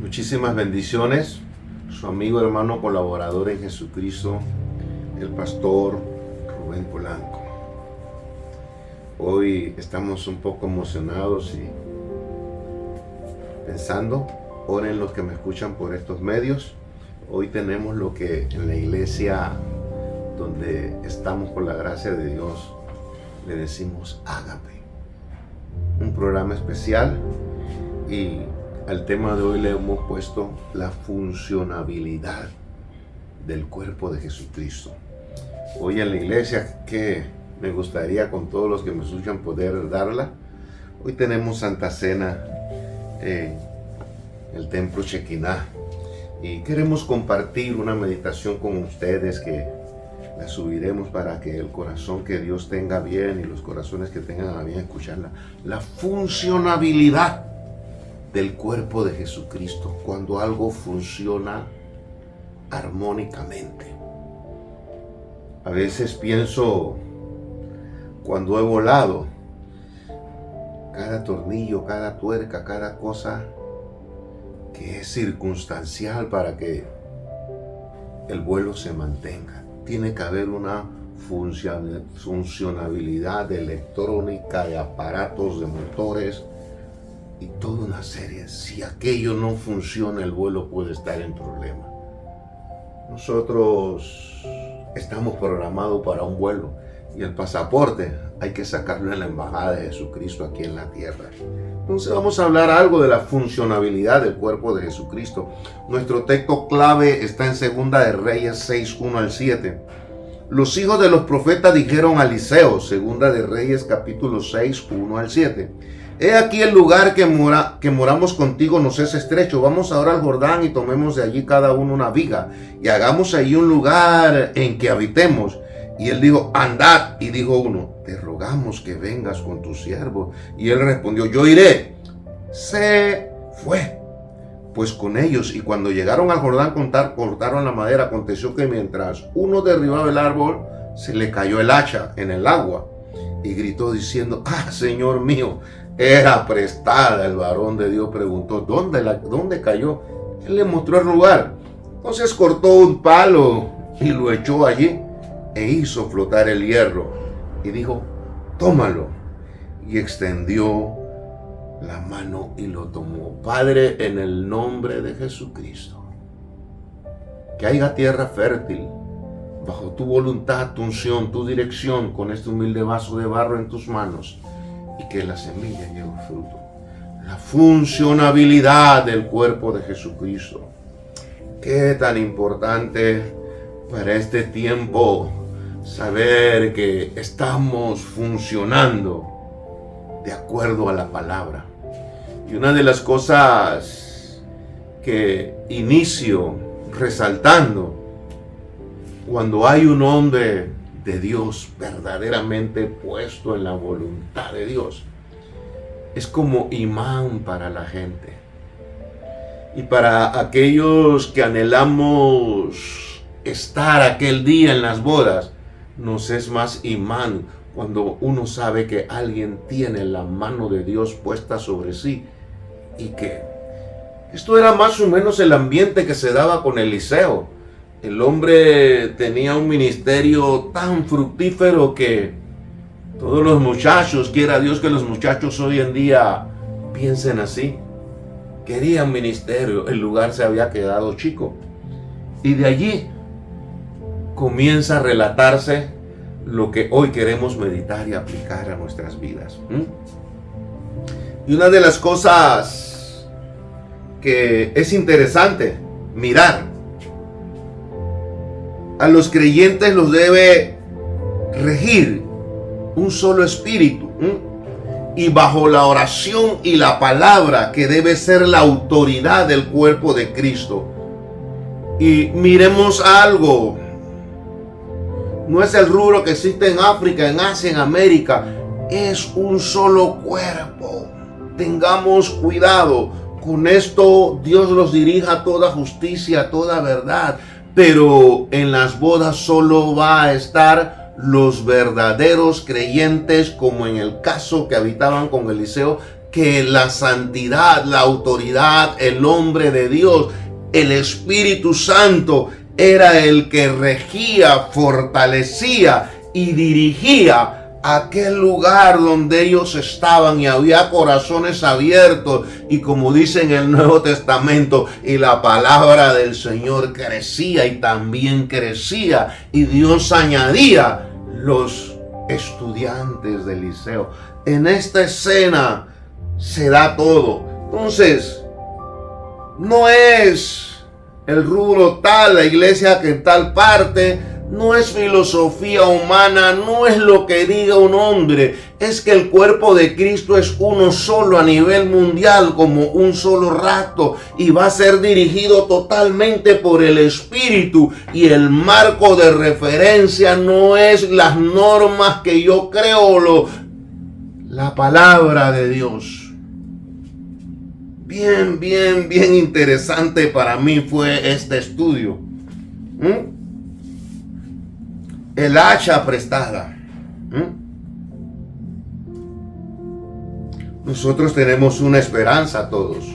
Muchísimas bendiciones. Su amigo, hermano, colaborador en Jesucristo, el pastor Rubén Polanco. Hoy estamos un poco emocionados y pensando, oren los que me escuchan por estos medios. Hoy tenemos lo que en la iglesia donde estamos por la gracia de Dios le decimos Ágape. Un programa especial y al tema de hoy le hemos puesto la funcionabilidad del cuerpo de Jesucristo. Hoy en la iglesia, que me gustaría con todos los que me escuchan poder darla. Hoy tenemos Santa Cena en el Templo Shekinah y queremos compartir una meditación con ustedes que la subiremos para que el corazón que Dios tenga bien y los corazones que tengan a bien escucharla. La funcionabilidad del cuerpo de Jesucristo, cuando algo funciona armónicamente. A veces pienso, cuando he volado, cada tornillo, cada tuerca, cada cosa que es circunstancial para que el vuelo se mantenga. Tiene que haber una funcionabilidad de electrónica, de aparatos, de motores y toda una serie. Si aquello no funciona, el vuelo puede estar en problema. Nosotros estamos programados para un vuelo y el pasaporte hay que sacarlo en la embajada de Jesucristo aquí en la tierra. Entonces vamos a hablar algo de la funcionabilidad del cuerpo de Jesucristo. Nuestro texto clave está en 2 de Reyes 6, 1 al 7. Los hijos de los profetas dijeron a Eliseo, 2 de Reyes capítulo 6, 1 al 7. He aquí el lugar que moramos contigo nos es estrecho. Vamos ahora al Jordán y tomemos de allí cada uno una viga y hagamos allí un lugar en que habitemos. Y él dijo, andad. Y dijo uno, te rogamos que vengas con tu siervo. Y él respondió, yo iré. Se fue pues con ellos. Y cuando llegaron al Jordán, cortaron la madera. Aconteció que mientras uno derribaba el árbol, se le cayó el hacha en el agua. Y gritó diciendo, Señor mío, era prestada. El varón de Dios preguntó, ¿dónde cayó? Él le mostró el lugar. Entonces cortó un palo y lo echó allí e hizo flotar el hierro. Y dijo, tómalo. Y extendió la mano y lo tomó. Padre, en el nombre de Jesucristo, que haya tierra fértil bajo tu voluntad, tu unción, tu dirección, con este humilde vaso de barro en tus manos, y que la semilla lleve fruto. La funcionabilidad del cuerpo de Jesucristo. Qué tan importante para este tiempo saber que estamos funcionando de acuerdo a la palabra. Y una de las cosas que inicio resaltando, cuando hay un hombre de Dios verdaderamente puesto en la voluntad de Dios, es como imán para la gente. Y para aquellos que anhelamos estar aquel día en las bodas, nos es más imán cuando uno sabe que alguien tiene la mano de Dios puesta sobre sí. Y que esto era más o menos el ambiente que se daba con Eliseo. El hombre tenía un ministerio tan fructífero que todos los muchachos, quiera Dios que los muchachos hoy en día piensen así, querían ministerio, el lugar se había quedado chico. Y de allí comienza a relatarse lo que hoy queremos meditar y aplicar a nuestras vidas. Y una de las cosas que es interesante mirar, a los creyentes los debe regir un solo espíritu, y bajo la oración y la palabra, que debe ser la autoridad del cuerpo de Cristo. Y miremos algo, no es el rubro que existe en África, en Asia, en América, es un solo cuerpo. Tengamos cuidado con esto. Dios los dirija a toda justicia, a toda verdad. Pero en las bodas solo va a estar los verdaderos creyentes, como en el caso que habitaban con Eliseo, que la santidad, la autoridad, el hombre de Dios, el Espíritu Santo era el que regía, fortalecía y dirigía aquel lugar donde ellos estaban, y había corazones abiertos, y como dice en el Nuevo Testamento, y la palabra del Señor crecía y también crecía, y Dios añadía los estudiantes del liceo. En esta escena se da todo. Entonces, no es el rubro tal, la iglesia que en tal parte, no es filosofía humana, no es lo que diga un hombre, es que el cuerpo de Cristo es uno solo a nivel mundial, como un solo rapto, y va a ser dirigido totalmente por el Espíritu, y el marco de referencia no es las normas que yo creo, la palabra de Dios. Bien interesante para mí fue este estudio. El hacha prestada. Nosotros tenemos una esperanza todos.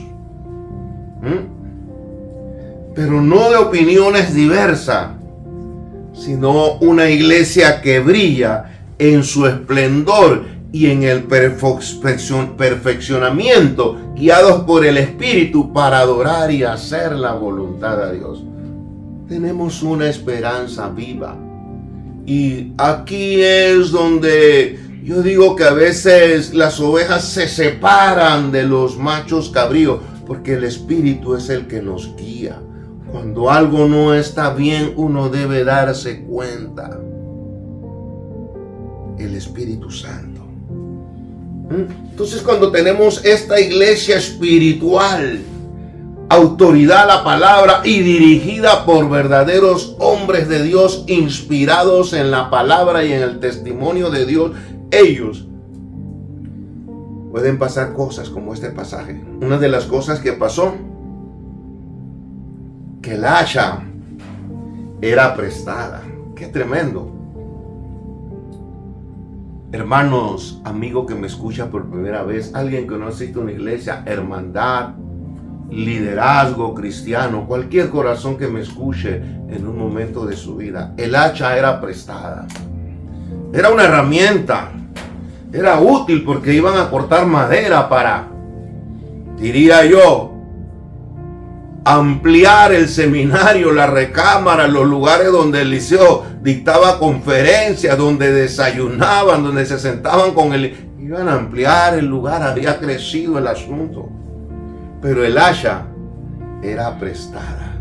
Pero no de opiniones diversas, sino una iglesia que brilla en su esplendor y en el perfeccionamiento, guiados por el Espíritu para adorar y hacer la voluntad de Dios. Tenemos una esperanza viva. Y aquí es donde yo digo que a veces las ovejas se separan de los machos cabríos, porque el Espíritu es el que nos guía. Cuando algo no está bien, uno debe darse cuenta. El Espíritu Santo. Entonces, cuando tenemos esta iglesia espiritual, autoridad a la palabra y dirigida por verdaderos hombres de Dios, inspirados en la palabra y en el testimonio de Dios, ellos pueden pasar cosas como este pasaje. Una de las cosas que pasó, que el hacha era prestada. ¡Qué tremendo! Hermanos, amigo que me escucha por primera vez, alguien que no asiste a una iglesia, hermandad, liderazgo cristiano, cualquier corazón que me escuche en un momento de su vida, el hacha era prestada. Era una herramienta, era útil porque iban a cortar madera para, diría yo, ampliar el seminario, la recámara, los lugares donde el liceo dictaba conferencias, donde desayunaban, donde se sentaban con él. Iban a ampliar el lugar, había crecido el asunto. Pero el hacha era prestada.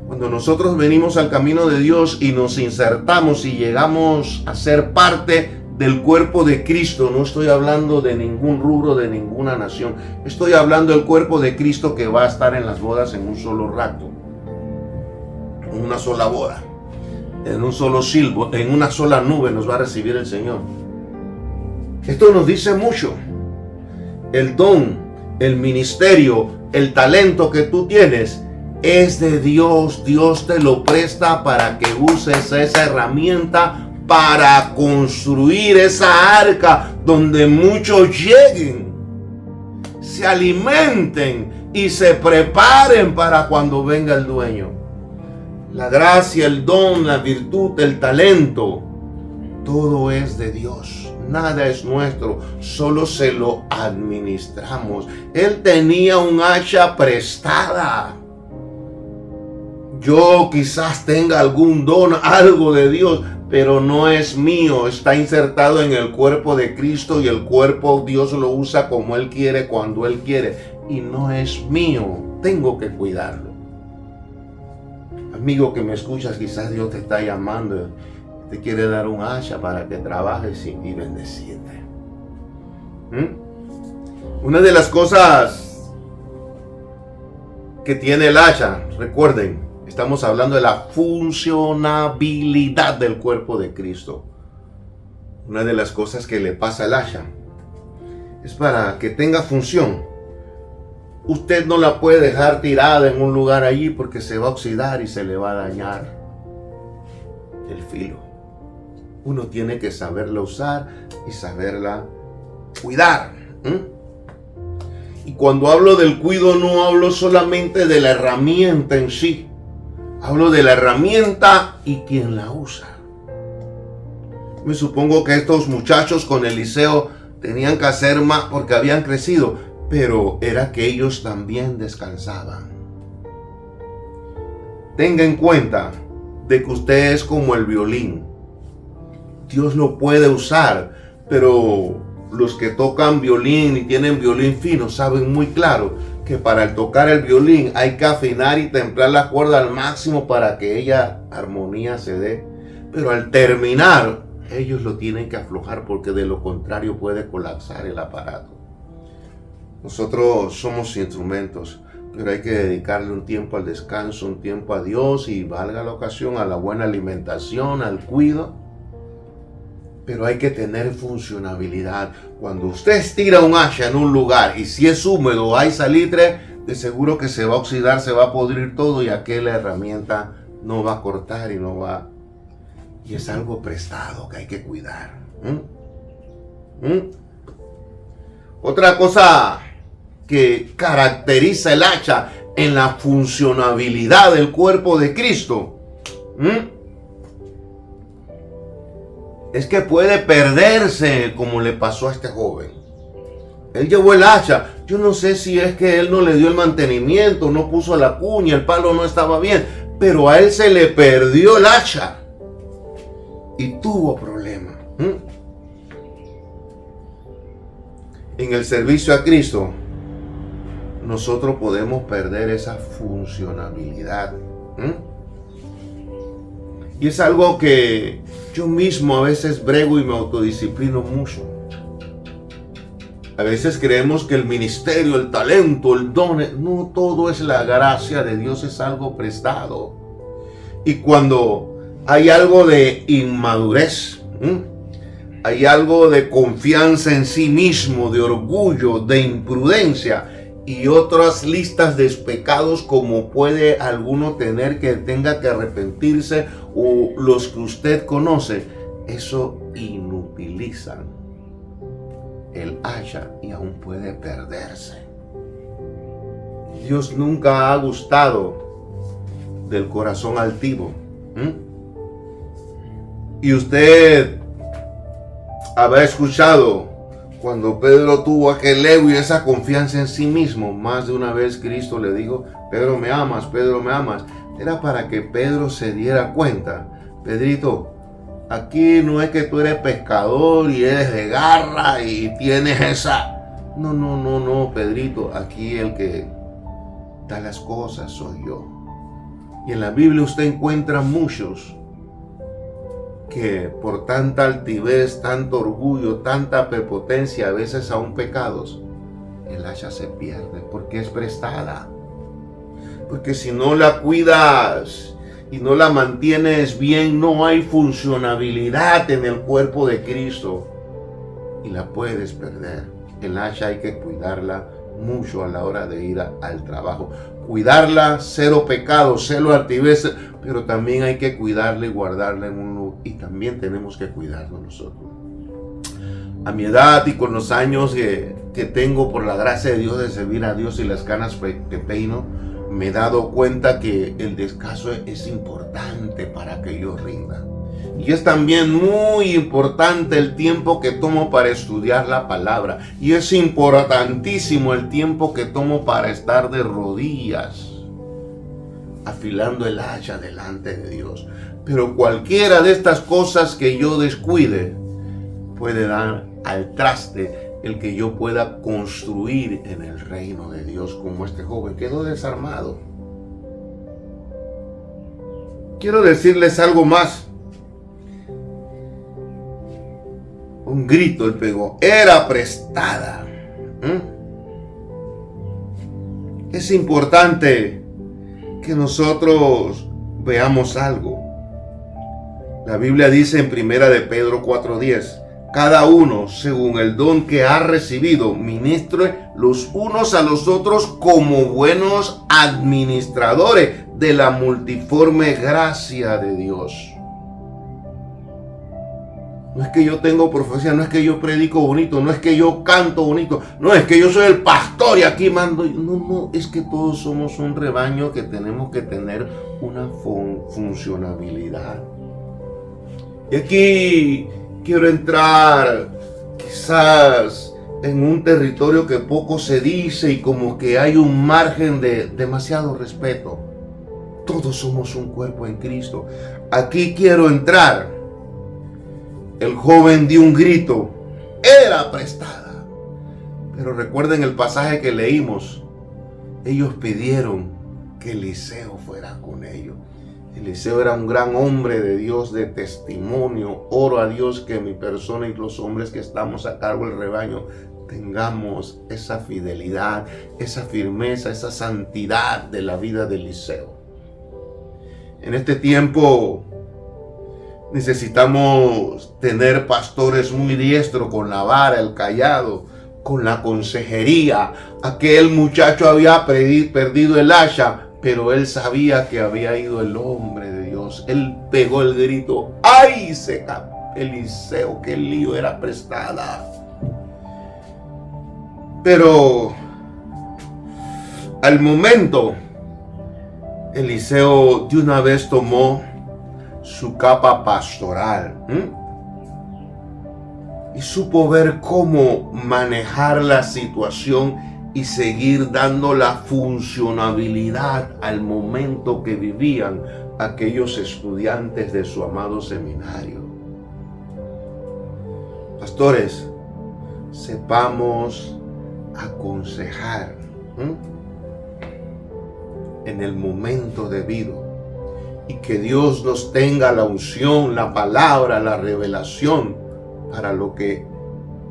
Cuando nosotros venimos al camino de Dios y nos insertamos y llegamos a ser parte del cuerpo de Cristo, no estoy hablando de ningún rubro, de ninguna nación, estoy hablando del cuerpo de Cristo que va a estar en las bodas en un solo rato, en una sola boda, en un solo silbo, en una sola nube nos va a recibir el Señor. Esto nos dice mucho. El don, el ministerio, el talento que tú tienes es de Dios. Dios te lo presta para que uses esa herramienta para construir esa arca donde muchos lleguen, se alimenten y se preparen para cuando venga el dueño. La gracia, el don, la virtud, el talento, todo es de Dios. Nada es nuestro, solo se lo administramos. Él tenía un hacha prestada. Yo quizás tenga algún don, algo de Dios, pero no es mío. Está insertado en el cuerpo de Cristo y el cuerpo Dios lo usa como Él quiere, cuando Él quiere. Y no es mío. Tengo que cuidarlo. Amigo que me escuchas, quizás Dios te está llamando. Te quiere dar un hacha para que trabajes y bendecirte. Una de las cosas que tiene el hacha, recuerden, estamos hablando de la funcionabilidad del cuerpo de Cristo. Una de las cosas que le pasa al hacha es para que tenga función. Usted no la puede dejar tirada en un lugar allí porque se va a oxidar y se le va a dañar el filo. Uno tiene que saberla usar y saberla cuidar. Y cuando hablo del cuido no hablo solamente de la herramienta en sí. Hablo de la herramienta y quien la usa. Me supongo que estos muchachos con Eliseo tenían que hacer más porque habían crecido, pero era que ellos también descansaban. Tenga en cuenta de que usted es como el violín. Dios lo puede usar, pero los que tocan violín y tienen violín fino saben muy claro que para tocar el violín hay que afinar y templar la cuerda al máximo para que ella armonía se dé. Pero al terminar, ellos lo tienen que aflojar porque de lo contrario puede colapsar el aparato. Nosotros somos instrumentos, pero hay que dedicarle un tiempo al descanso, un tiempo a Dios y, valga la ocasión, a la buena alimentación, al cuidado. Pero hay que tener funcionabilidad. Cuando usted estira un hacha en un lugar y si es húmedo o hay salitre, de seguro que se va a oxidar, se va a podrir todo y aquella herramienta no va a cortar y no va. Y es algo prestado que hay que cuidar. Otra cosa que caracteriza el hacha en la funcionabilidad del cuerpo de Cristo es que puede perderse, como le pasó a este joven. Él llevó el hacha. Yo no sé si es que él no le dio el mantenimiento, no puso la cuña, el palo no estaba bien, pero a él se le perdió el hacha y tuvo problemas. En el servicio a Cristo, nosotros podemos perder esa funcionabilidad. Y es algo que yo mismo a veces brego y me autodisciplino mucho. A veces creemos que el ministerio, el talento, el don, no todo es la gracia de Dios, es algo prestado. Y cuando hay algo de inmadurez, hay algo de confianza en sí mismo, de orgullo, de imprudencia y otras listas de pecados como puede alguno tener que tenga que arrepentirse o los que usted conoce, eso inutilizan el hacha y aún puede perderse. Dios nunca ha gustado del corazón altivo. Y usted habrá escuchado cuando Pedro tuvo aquel ego y esa confianza en sí mismo. Más de una vez Cristo le dijo: Pedro, me amas, Pedro, me amas. Era para que Pedro se diera cuenta: Pedrito, aquí no es que tú eres pescador y eres de garra y tienes esa. No, Pedrito, aquí el que da las cosas soy yo. Y en la Biblia usted encuentra muchos que por tanta altivez, tanto orgullo, tanta prepotencia, a veces aún pecados, el hacha se pierde porque es prestada. Porque si no la cuidas y no la mantienes bien, no hay funcionabilidad en el cuerpo de Cristo y la puedes perder. El hacha hay que cuidarla mucho a la hora de ir al trabajo. Cuidarla, cero pecado, cero altivez, pero también hay que cuidarla y guardarla en un lugar. Y también tenemos que cuidarnos nosotros. A mi edad y con los años que tengo por la gracia de Dios de servir a Dios y las canas que peino, me he dado cuenta que el descanso es importante para que yo rinda. Y es también muy importante el tiempo que tomo para estudiar la palabra. Y es importantísimo el tiempo que tomo para estar de rodillas, afilando el hacha delante de Dios. Pero cualquiera de estas cosas que yo descuide puede dar al traste el que yo pueda construir en el reino de Dios, como este joven quedó desarmado. Quiero decirles algo más. Un grito él pegó. Era prestada. Es importante que nosotros veamos algo. La Biblia dice en 1 de Pedro 4:10: cada uno según el don que ha recibido, ministre los unos a los otros como buenos administradores de la multiforme gracia de Dios. No es que yo tengo profecía, no es que yo predico bonito, no es que yo canto bonito, no es que yo soy el pastor y aquí mando. No, es que todos somos un rebaño que tenemos que tener una funcionabilidad. Y aquí quiero entrar quizás en un territorio que poco se dice y como que hay un margen de demasiado respeto. Todos somos un cuerpo en Cristo. Aquí quiero entrar. El joven dio un grito, era prestada. Pero recuerden el pasaje que leímos. Ellos pidieron que Eliseo fuera con ellos. Eliseo era un gran hombre de Dios, de testimonio. Oro a Dios que mi persona y los hombres que estamos a cargo del rebaño tengamos esa fidelidad, esa firmeza, esa santidad de la vida de Eliseo. En este tiempo necesitamos tener pastores muy diestros con la vara, el cayado, con la consejería. Aquel muchacho había perdido el hacha, pero él sabía que había ido el hombre de Dios. Él pegó el grito, ¡ay! Eliseo, qué lío, era prestada. Pero al momento, Eliseo de una vez tomó su capa pastoral y supo ver cómo manejar la situación y seguir dando la funcionabilidad al momento que vivían aquellos estudiantes de su amado seminario. Pastores, sepamos aconsejar en el momento debido. Y que Dios nos tenga la unción, la palabra, la revelación para lo que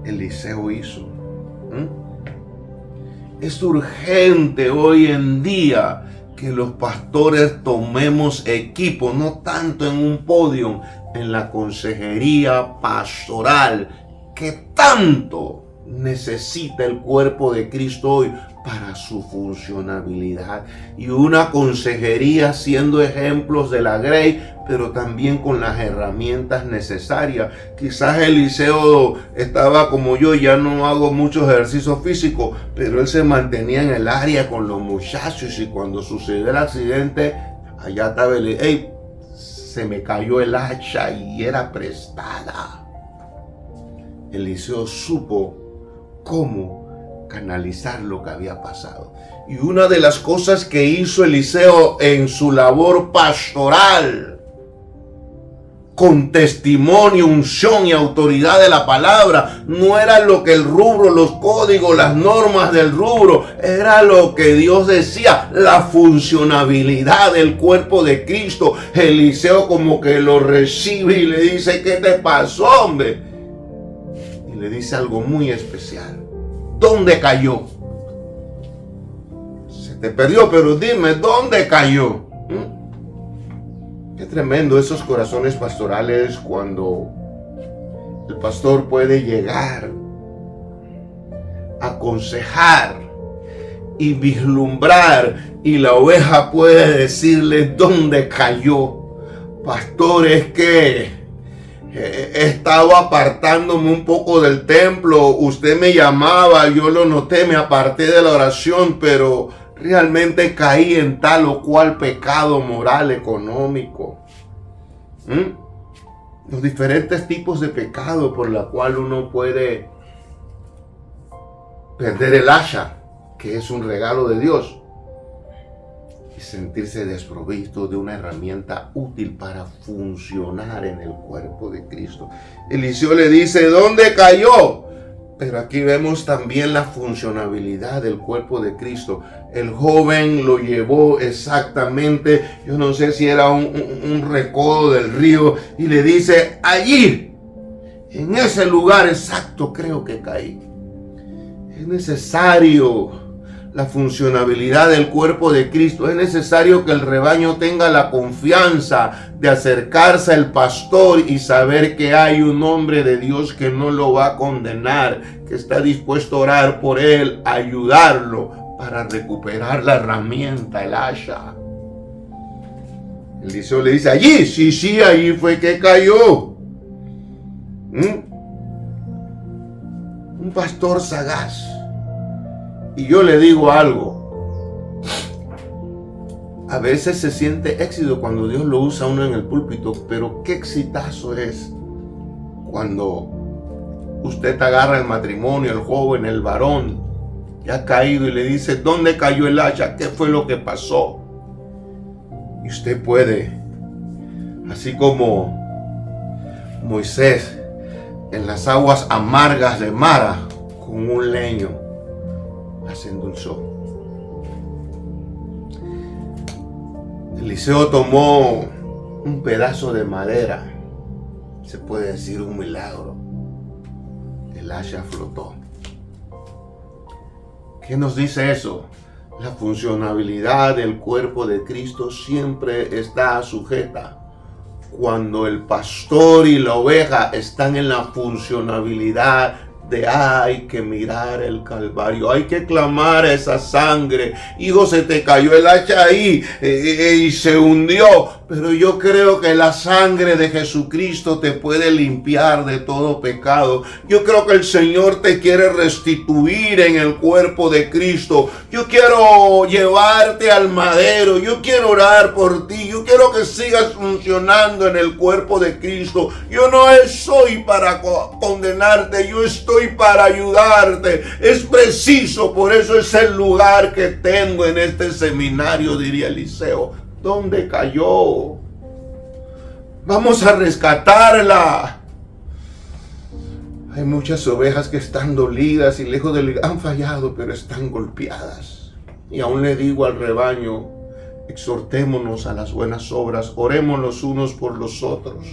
Eliseo hizo. Es urgente hoy en día que los pastores tomemos equipo, no tanto en un podio, en la consejería pastoral, que tanto necesita el cuerpo de Cristo hoy para su funcionabilidad, y una consejería siendo ejemplos de la Grey, pero también con las herramientas necesarias. Quizás Eliseo estaba como yo, ya no hago mucho ejercicio físico, pero él se mantenía en el área con los muchachos, y cuando sucedió el accidente, allá estaba el, hey, se me cayó el hacha y era prestada. Eliseo supo cómo canalizar lo que había pasado. Y una de las cosas que hizo Eliseo en su labor pastoral, con testimonio, unción y autoridad de la palabra, no era lo que el rubro, los códigos, las normas del rubro, era lo que Dios decía, la funcionabilidad del cuerpo de Cristo. Eliseo como que lo recibe y le dice, ¿qué te pasó, hombre? Y le dice algo muy especial. ¿Dónde cayó? Se te perdió, pero dime, ¿dónde cayó? Qué tremendo esos corazones pastorales cuando el pastor puede llegar, aconsejar y vislumbrar, y la oveja puede decirle dónde cayó. Pastor, es que he estado apartándome un poco del templo, usted me llamaba, yo lo noté, me aparté de la oración, pero realmente caí en tal o cual pecado moral, económico. Los diferentes tipos de pecado por la cual uno puede perder el hacha, que es un regalo de Dios, y sentirse desprovisto de una herramienta útil para funcionar en el cuerpo de Cristo. Eliseo le dice, ¿dónde cayó? Pero aquí vemos también la funcionabilidad del cuerpo de Cristo. El joven lo llevó exactamente, yo no sé si era un recodo del río, y le dice, allí, en ese lugar exacto creo que caí. Es necesario la funcionabilidad del cuerpo de Cristo. Es necesario que el rebaño tenga la confianza de acercarse al pastor y saber que hay un hombre de Dios que no lo va a condenar, que está dispuesto a orar por él, a ayudarlo para recuperar la herramienta, el hacha. Eliseo le dice, allí, sí, allí fue que cayó. Un pastor sagaz. Y yo le digo algo. A veces se siente éxito cuando Dios lo usa a uno en el púlpito, pero qué exitazo es cuando usted agarra el matrimonio, el joven, el varón, que ha caído y le dice, ¿dónde cayó el hacha? ¿Qué fue lo que pasó? Y usted puede, así como Moisés en las aguas amargas de Mara, con un leño las endulzó. Eliseo tomó un pedazo de madera, se puede decir un milagro. El hacha flotó. ¿Qué nos dice eso? La funcionabilidad del cuerpo de Cristo siempre está sujeta. Cuando el pastor y la oveja están en la funcionabilidad de hay que mirar el Calvario, hay que clamar esa sangre. Hijo, se te cayó el hacha ahí y se hundió, pero yo creo que la sangre de Jesucristo te puede limpiar de todo pecado. Yo creo que el Señor te quiere restituir en el cuerpo de Cristo. Yo quiero llevarte al madero, yo quiero orar por ti, yo quiero que sigas funcionando en el cuerpo de Cristo. Yo no soy para condenarte, yo estoy para ayudarte. Es preciso, por eso es el lugar que tengo en este seminario, diría Eliseo. ¿Dónde cayó? Vamos a rescatarla. Hay muchas ovejas que están dolidas y lejos de han fallado, pero están golpeadas. Y aún le digo al rebaño, exhortémonos a las buenas obras, oremos los unos por los otros.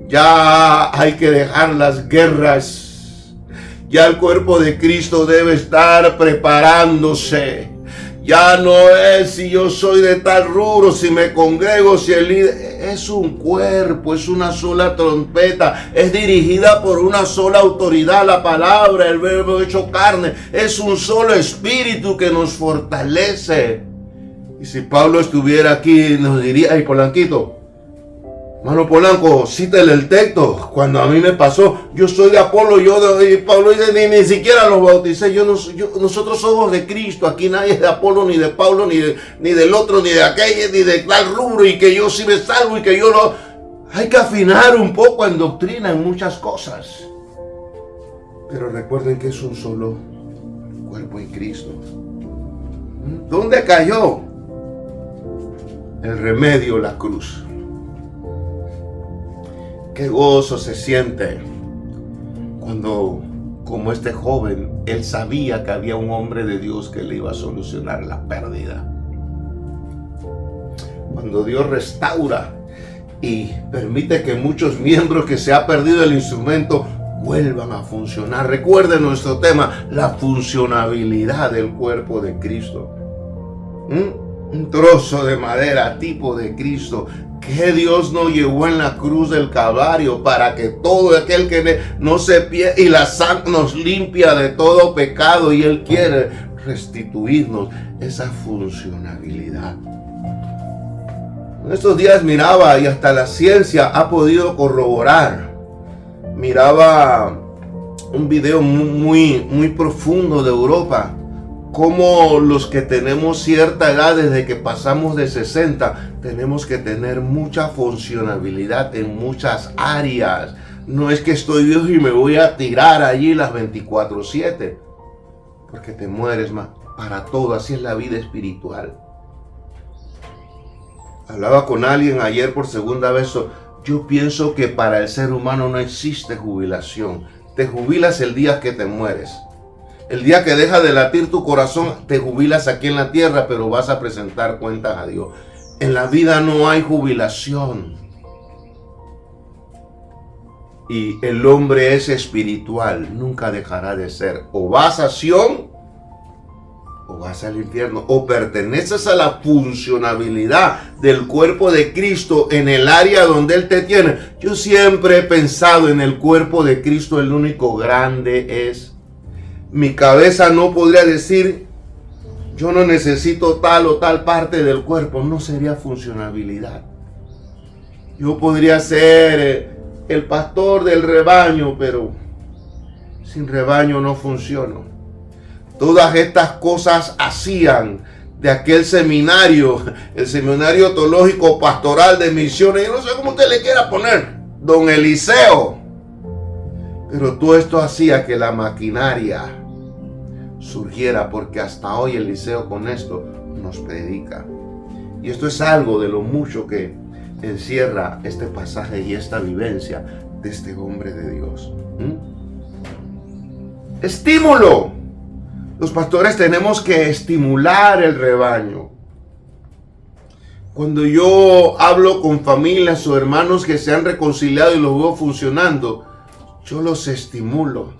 Ya hay que dejar las guerras. Ya el cuerpo de Cristo debe estar preparándose. Ya no es si yo soy de tal rubro, si me congrego, si el líder. Es un cuerpo, es una sola trompeta, es dirigida por una sola autoridad, la palabra, el verbo hecho carne. Es un solo espíritu que nos fortalece. Y si Pablo estuviera aquí, nos diría, ay, Polanquito, Mano Polanco, cítale el texto. Cuando a mí me pasó, yo soy de Apolo, y Pablo dice, ni siquiera los bauticé. Nosotros somos de Cristo. Aquí nadie es de Apolo, ni de Pablo, ni del otro, ni de aquel, ni de tal rubro, y que yo sí me salvo y que yo no. Hay que afinar un poco en doctrina, en muchas cosas. Pero recuerden que es un solo cuerpo en Cristo. ¿Dónde cayó? El remedio, la cruz. Qué gozo se siente cuando, como este joven, él sabía que había un hombre de Dios que le iba a solucionar la pérdida. Cuando Dios restaura y permite que muchos miembros que se ha perdido el instrumento vuelvan a funcionar. Recuerden nuestro tema, la funcionabilidad del cuerpo de Cristo. Un trozo de madera tipo de Cristo que Dios nos llevó en la cruz del Calvario para que todo aquel que no se pierda, y la sangre nos limpia de todo pecado, y Él quiere restituirnos esa funcionabilidad. En estos días miraba, y hasta la ciencia ha podido corroborar, miraba un video muy profundo de Europa, como los que tenemos cierta edad, desde que pasamos de 60, tenemos que tener mucha funcionabilidad en muchas áreas. No es que estoy viejo y me voy a tirar allí las 24/7, porque te mueres más para todo. Así es la vida espiritual. Hablaba con alguien ayer por segunda vez. Yo pienso que para el ser humano no existe jubilación. Te jubilas el día que te mueres. El día que deja de latir tu corazón, te jubilas aquí en la tierra, pero vas a presentar cuentas a Dios. En la vida no hay jubilación. Y el hombre es espiritual, nunca dejará de ser. O vas a Sion, o vas al infierno. O perteneces a la funcionabilidad del cuerpo de Cristo en el área donde Él te tiene. Yo siempre he pensado en el cuerpo de Cristo, el único grande es. Mi cabeza no podría decir, yo no necesito tal o tal parte del cuerpo. No sería funcionabilidad. Yo podría ser el pastor del rebaño, pero sin rebaño no funciona. Todas estas cosas hacían de aquel seminario, el Seminario Teológico Pastoral de Misiones, yo no sé cómo usted le quiera poner, Don Eliseo. Pero todo esto hacía que la maquinaria surgiera, porque hasta hoy Eliseo con esto nos predica. Y esto es algo de lo mucho que encierra este pasaje y esta vivencia de este hombre de Dios. Estímulo. Los pastores tenemos que estimular el rebaño. Cuando yo hablo con familias o hermanos que se han reconciliado y los veo funcionando, yo los estimulo.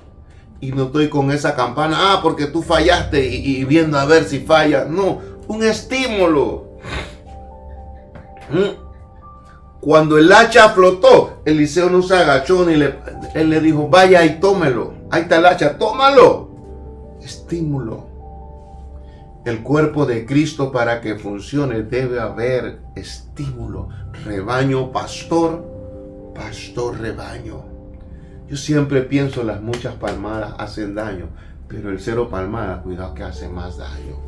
Y no estoy con esa campana, porque tú fallaste y viendo a ver si falla. No, un estímulo. Cuando el hacha flotó, Eliseo no se agachó ni él le dijo, vaya y tómelo. Ahí está el hacha, tómalo. Estímulo. El cuerpo de Cristo, para que funcione, debe haber estímulo. Rebaño, pastor, pastor, rebaño. Yo siempre pienso las muchas palmadas hacen daño, pero el 0 palmada, cuidado que hace más daño.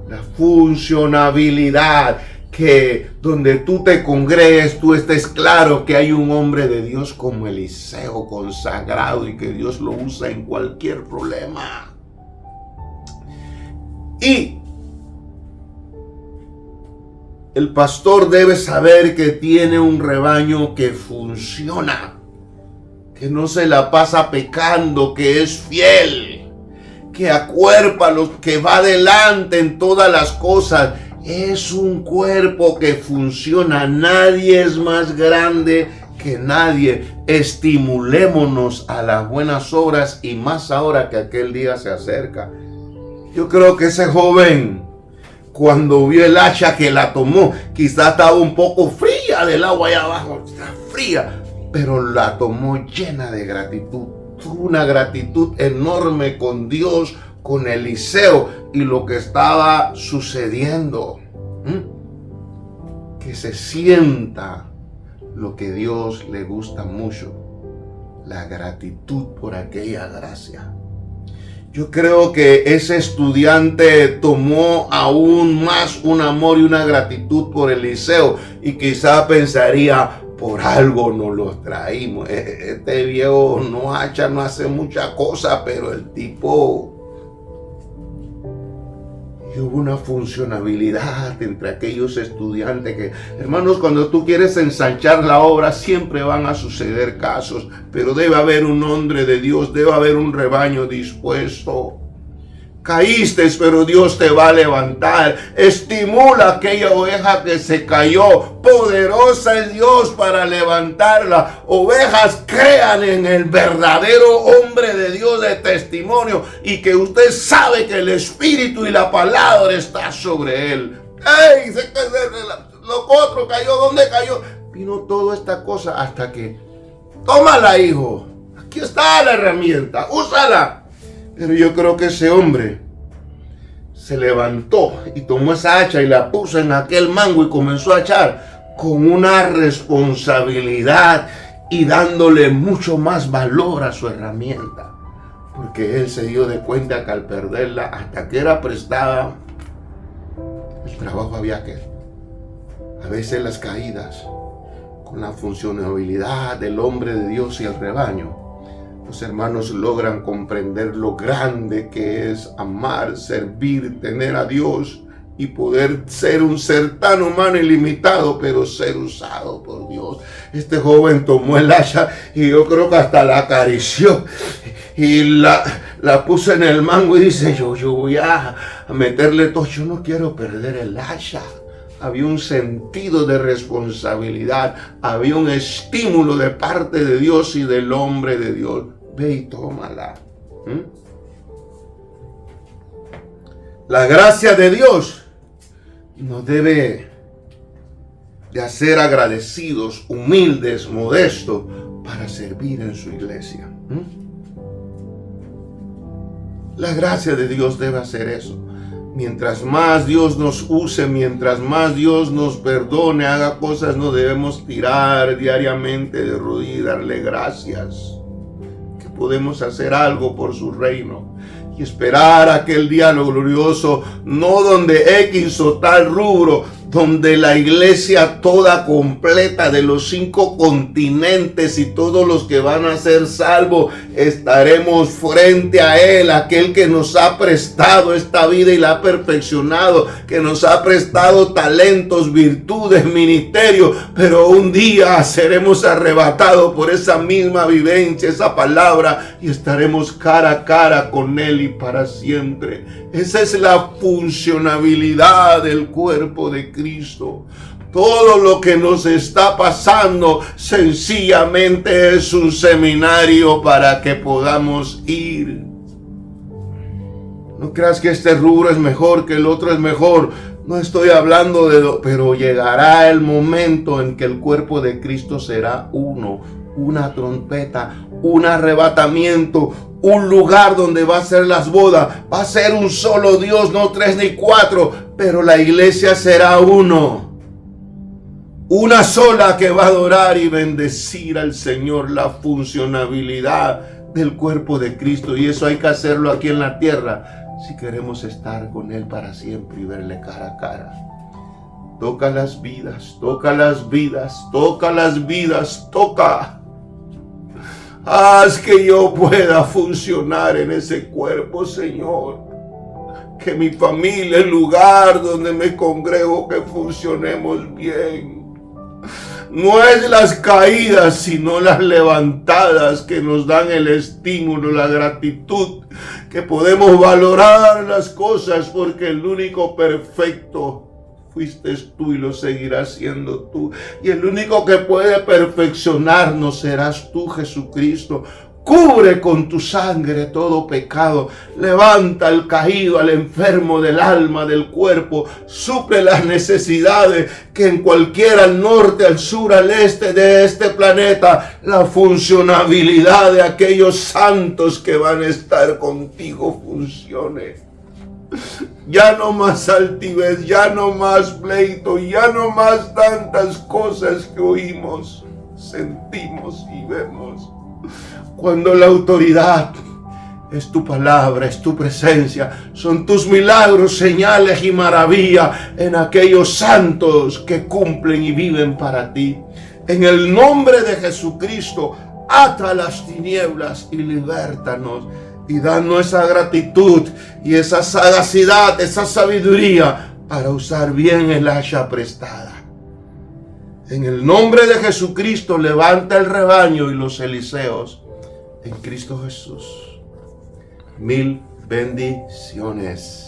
La funcionabilidad, que donde tú te congregues, tú estés claro que hay un hombre de Dios como Eliseo, consagrado, y que Dios lo usa en cualquier problema. Y el pastor debe saber que tiene un rebaño que funciona, que no se la pasa pecando, que es fiel, que acuerpa, que va adelante en todas las cosas. Es un cuerpo que funciona. Nadie es más grande que nadie. Estimulémonos a las buenas obras, y más ahora que aquel día se acerca. Yo creo que ese joven, cuando vio el hacha que la tomó, quizás estaba un poco fría del agua allá abajo, está fría, pero la tomó llena de gratitud. Tuvo una gratitud enorme con Dios, con Eliseo y lo que estaba sucediendo. Que se sienta lo que Dios le gusta mucho, la gratitud por aquella gracia. Yo creo que ese estudiante tomó aún más un amor y una gratitud por Eliseo, y quizá pensaría, por algo nos los traímos. Este viejo no hace mucha cosa, pero el tipo... Y hubo una funcionabilidad entre aquellos estudiantes que, hermanos, cuando tú quieres ensanchar la obra, siempre van a suceder casos, pero debe haber un hombre de Dios, debe haber un rebaño dispuesto. Caíste, pero Dios te va a levantar. Estimula aquella oveja que se cayó. Poderosa es Dios para levantarla. Ovejas, crean en el verdadero hombre de Dios de testimonio, y que usted sabe que el Espíritu y la palabra está sobre él. ¡Ey! Lo otro cayó. ¿Dónde cayó? Vino toda esta cosa hasta que... Tómala, hijo. Aquí está la herramienta. Úsala. Pero yo creo que ese hombre se levantó y tomó esa hacha y la puso en aquel mango y comenzó a echar con una responsabilidad y dándole mucho más valor a su herramienta. Porque él se dio de cuenta que al perderla, hasta que era prestada, el trabajo había que... A veces las caídas, con la funcionabilidad del hombre de Dios y el rebaño, los hermanos logran comprender lo grande que es amar, servir, tener a Dios y poder ser un ser tan humano y limitado, pero ser usado por Dios. Este joven tomó el hacha y yo creo que hasta la acarició y la puso en el mango y dice, yo voy a meterle todo, yo no quiero perder el hacha. Había un sentido de responsabilidad, había un estímulo de parte de Dios y del hombre de Dios. Ve y tómala. La gracia de Dios nos debe de hacer agradecidos, humildes, modestos, para servir en su iglesia. La gracia de Dios debe hacer eso. Mientras más Dios nos use, mientras más Dios nos perdone, haga cosas, nos debemos tirar diariamente de rodillas y darle gracias. Que podemos hacer algo por su reino y esperar aquel día lo glorioso, no donde X o tal rubro, donde la iglesia toda completa de los 5 continentes y todos los que van a ser salvos estaremos frente a Él, aquel que nos ha prestado esta vida y la ha perfeccionado, que nos ha prestado talentos, virtudes, ministerios, pero un día seremos arrebatados por esa misma vivencia, esa palabra, y estaremos cara a cara con Él y para siempre. Esa es la funcionabilidad del cuerpo de Cristo. Todo lo que nos está pasando sencillamente es un seminario para que podamos ir. No creas que este rubro es mejor, que el otro es mejor. No estoy hablando pero llegará el momento en que el cuerpo de Cristo será uno, una trompeta, un arrebatamiento, un lugar donde va a ser las bodas. Va a ser un solo Dios, no 3 ni 4, pero la iglesia será uno. Una sola que va a adorar y bendecir al Señor, la funcionabilidad del cuerpo de Cristo. Y eso hay que hacerlo aquí en la tierra si queremos estar con Él para siempre y verle cara a cara. Toca las vidas, toca las vidas, toca las vidas, toca. Haz que yo pueda funcionar en ese cuerpo, Señor. Que mi familia, el lugar donde me congrego, que funcionemos bien. No es las caídas, sino las levantadas que nos dan el estímulo, la gratitud, que podemos valorar las cosas, porque el único perfecto fuiste tú y lo seguirás siendo tú. Y el único que puede perfeccionarnos serás tú, Jesucristo. Cubre con tu sangre todo pecado. Levanta al caído, al enfermo del alma, del cuerpo. Suple las necesidades que en cualquiera, al norte, al sur, al este de este planeta, la funcionabilidad de aquellos santos que van a estar contigo funcione. Ya no más altivez, ya no más pleito, ya no más tantas cosas que oímos, sentimos y vemos. Cuando la autoridad es tu palabra, es tu presencia, son tus milagros, señales y maravillas en aquellos santos que cumplen y viven para ti. En el nombre de Jesucristo, ata las tinieblas y libértanos. Y danos esa gratitud y esa sagacidad, esa sabiduría para usar bien el hacha prestada. En el nombre de Jesucristo, levanta el rebaño y los eliseos. En Cristo Jesús. 1000 bendiciones.